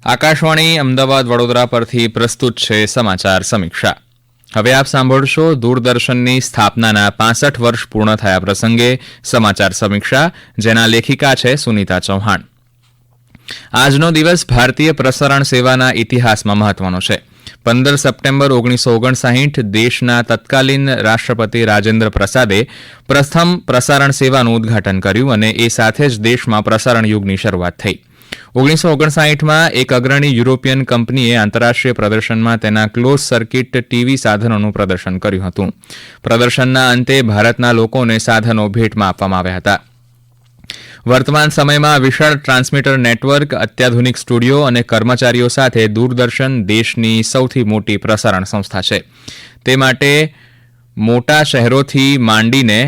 આકાશવાણી અમદાવાદ વડોદરા પરથી પ્રસ્તુત છે સમાચાર સમીક્ષા. હવે આપ સાંભળશો દૂરદર્શનની સ્થાપનાના 65 વર્ષ પૂર્ણ થયા પ્રસંગે સમાચાર સમીક્ષા, જેના લેખિકા છે સુનીતા ચૌહાણ. આજનો દિવસ ભારતીય પ્રસારણ સેવાના ઇતિહાસમાં મહત્વનો છે. 15 સપ્ટેમ્બર 1959 દેશના તત્કાલીન રાષ્ટ્રપતિ રાજેન્દ્ર પ્રસાદે પ્રથમ પ્રસારણ સેવાનું ઉદ્ઘાટન કર્યું અને એ સાથે જ દેશમાં પ્રસારણ યુગની શરૂઆત થઈ. 1959માં એક અગ્રણી યુરોપિયન કંપનીએ આંતરરાષ્ટ્રીય પ્રદર્શનમાં તેના ક્લોઝ સર્કિટ ટીવી સાધનોનું પ્રદર્શન કર્યું હતું. પ્રદર્શનના અંતે ભારતના લોકોને સાધનો ભેટમાં આપવામાં આવ્યા હતા. વર્તમાન સમયમાં વિશાળ ટ્રાન્સમીટર નેટવર્ક, અત્યાધુનિક સ્ટુડિયો અને કર્મચારીઓ સાથે દૂરદર્શન દેશની સૌથી મોટી પ્રસારણ સંસ્થા છે. તે માટે મોટા શહેરોથી માંડીને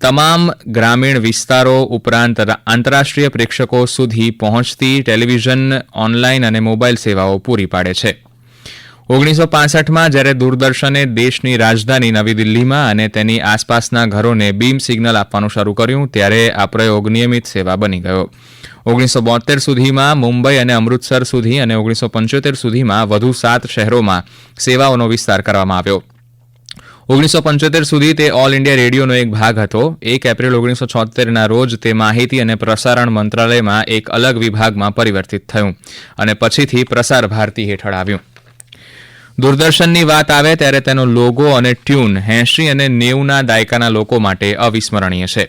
તમામ ગ્રામીણ વિસ્તારો ઉપરાંત આંતરરાષ્ટ્રીય પ્રેક્ષકો સુધી પહોંચતી ટેલિવિઝન, ઓનલાઈન અને મોબાઈલ સેવાઓ પૂરી પાડે છે. 1965માં જ્યારે દૂરદર્શને દેશની રાજધાની નવી દિલ્હીમાં અને તેની આસપાસના ઘરોને બીમ સિગ્નલ આપવાનું શરૂ કર્યું, ત્યારે આ પ્રયોગ નિયમિત સેવા બની ગયો. 1972 સુધીમાં મુંબઈ અને અમૃતસર સુધી અને 1975 સુધીમાં વધુ 7 શહેરોમાં સેવાઓનો વિસ્તાર કરવામાં આવ્યો. 1975 સુધી તે ઓલ ઇન્ડિયા રેડિયોનો એક ભાગ હતો. 1 એપ્રિલ 1976ના રોજ તે માહિતી અને પ્રસારણ મંત્રાલયમાં એક અલગ વિભાગમાં પરિવર્તિત થયું અને પછીથી પ્રસાર ભારતી હેઠળ આવ્યું. દૂરદર્શનની વાત આવે ત્યારે તેનો લોગો અને ટ્યુન 80 અને 90ના દાયકાના લોકો માટે અવિસ્મરણીય છે.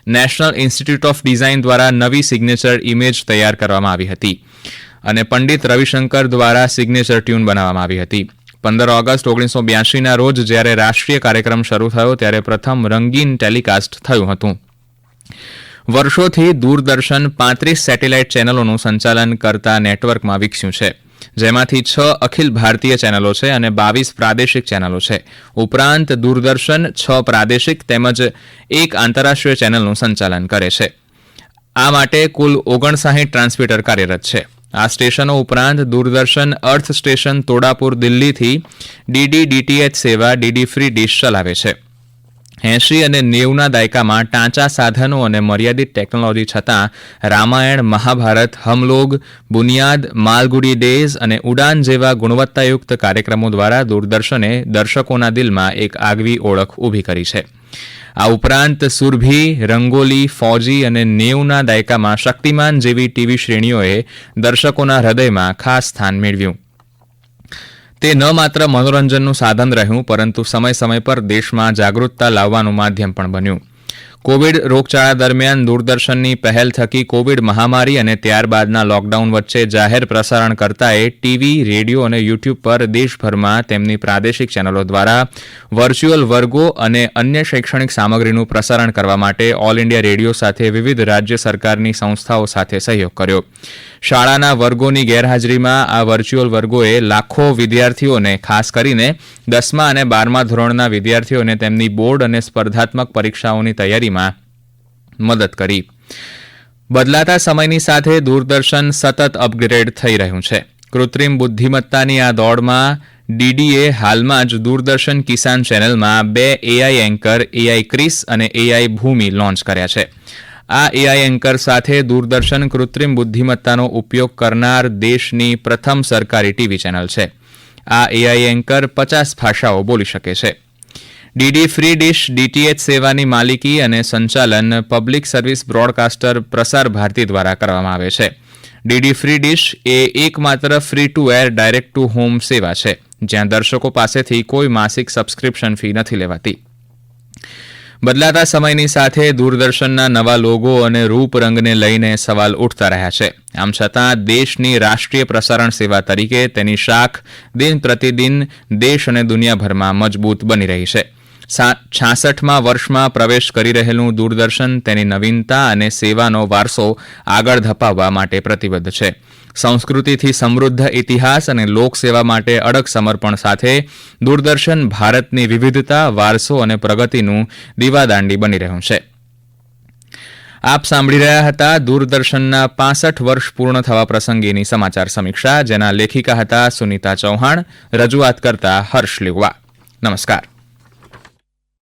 નેશનલ ઇન્સ્ટિટ્યૂટ ઓફ ડિઝાઇન દ્વારા નવી સિગ્નેચર ઇમેજ તૈયાર કરવામાં આવી હતી અને પંડિત રવિશંકર દ્વારા સિગ્નેચર ટ્યુન બનાવવામાં આવી હતી. 15 ઓગસ્ટ 1982ના રોજ જ્યારે રાષ્ટ્રીય કાર્યક્રમ શરૂ થયો ત્યારે પ્રથમ રંગીન ટેલિકાસ્ટ થયું હતું. વર્ષોથી દૂરદર્શન 35 સેટેલાઇટ ચેનલોનું સંચાલન કરતા નેટવર્કમાં વિકસ્યું છે, જેમાંથી 6 અખિલ ભારતીય ચેનલો છે અને 22 પ્રાદેશિક ચેનલો છે. ઉપરાંત દૂરદર્શન 6 પ્રાદેશિક તેમજ 1 આંતરરાષ્ટ્રીય ચેનલનું સંચાલન કરે છે. આ માટે કુલ 59 ટ્રાન્સમીટર કાર્યરત છે. આ સ્ટેશનો ઉપરાંત દૂરદર્શન અર્થ સ્ટેશન તોડાપુર દિલ્હીથી ડીડી ડીટીએચ સેવા ડીડી ફ્રી ડીશ ચલાવે છે. 80 અને 90ના દાયકામાં ટાંચા સાધનો અને મર્યાદિત ટેકનોલોજી છતાં રામાયણ, મહાભારત, હમલોગ, બુનિયાદ, માલગુડી ડેઝ અને ઉડાન જેવા ગુણવત્તાયુક્ત કાર્યક્રમો દ્વારા દૂરદર્શને દર્શકોના દિલમાં એક આગવી ઓળખ ઊભી કરી છે. આ ઉપરાંત સુરભી, રંગોલી, ફૌજી અને 90ના દાયકામાં શક્તિમાન જેવી ટીવી શ્રેણીઓએ દર્શકોના હૃદયમાં ખાસ સ્થાન મેળવ્યું. તે ન માત્ર મનોરંજનનું સાધન રહ્યું, પરંતુ સમય સમય પર દેશમાં જાગૃતતા લાવવાનું માધ્યમ પણ બન્યું. કોવિડ રોગચાળા દરમિયાન દૂરદર્શનની પહેલ થકી કોવિડ મહામારી અને ત્યારબાદના લોકડાઉન વચ્ચે જાહેર પ્રસારણ કરતાએ ટીવી, રેડિયો અને યુટ્યુબ પર દેશભરમાં તેમની પ્રાદેશિક ચેનલો દ્વારા વર્ચ્યુઅલ વર્ગો અને અન્ય શૈક્ષણિક સામગ્રીનું પ્રસારણ કરવા માટે ઓલ ઇન્ડિયા રેડિયો સાથે વિવિધ રાજ્ય સરકારની સંસ્થાઓ સાથે સહયોગ કર્યો. શાળાના વર્ગોની ગેરહાજરીમાં આ વર્ચ્યુઅલ વર્ગોએ લાખો વિદ્યાર્થીઓને, ખાસ કરીને 10મા અને 12મા ધોરણના વિદ્યાર્થીઓને તેમની બોર્ડ અને સ્પર્ધાત્મક પરીક્ષાઓની તૈયારીમાં મદદ કરી. બદલાતા સમયની સાથે દૂરદર્શન સતત અપગ્રેડ થઈ રહ્યું છે. કૃત્રિમ બુદ્ધિમત્તાની આ દોડમાં ડીડીએ હાલમાં જ દૂરદર્શન કિસાન ચેનલમાં 2 એઆઈ એન્કર, એઆઈ ક્રિસ અને એઆઈ ભૂમિ લોન્ચ કર્યા છે. આ એઆઈ એન્કર સાથે દૂરદર્શન કૃત્રિમ બુદ્ધિમત્તાનો ઉપયોગ કરનાર દેશની પ્રથમ સરકારી ટીવી ચેનલ છે. આ એઆઈ એન્કર 50 ભાષાઓ બોલી શકે છે. ડીડી ફ્રી ડીશ ડીટીએચ સેવાની માલિકી અને સંચાલન public service broadcaster Prasar Bharati દ્વારા કરવામાં આવે છે. ડીડી ફ્રી ડીશ એ એકમાત્ર free two air direct to home સેવા છે, જ્યાં દર્શકો પાસેથી કોઈ માસિક સબસ્ક્રિપ્શન ફી નથી લેવાતી. બદલાતા સમયની સાથે દૂરદર્શનના નવા લોગો અને રૂપરંગને લઈને સવાલ ઉઠતા રહ્યા છે. આમ છતાં દેશની રાષ્ટ્રીય પ્રસારણ સેવા તરીકે તેની શાખ દિન પ્રતિદિન દેશ અને દુનિયાભરમાં મજબૂત બની રહી છે. 66મા વર્ષમાં પ્રવેશ કરી રહેલું દૂરદર્શન તેની નવીનતા અને સેવાનો વારસો આગળ ધપાવવા માટે પ્રતિબદ્ધ છે. સંસ્કૃતિથી સમૃદ્ધ ઇતિહાસ અને લોકસેવા માટે અડગ સમર્પણ સાથે દૂરદર્શન ભારતની વિવિધતા, વારસો અને પ્રગતિનું દીવાદાંડી બની રહ્યું છે. આપ સાંભળી રહ્યા હતા દૂરદર્શનના 65 વર્ષ પૂર્ણ થવા પ્રસંગેની સમાચાર સમીક્ષા, જેના લેખિકા હતા સુનીતા ચૌહાણ. રજૂઆત કરતા હર્ષ લીગવા. નમસ્કાર.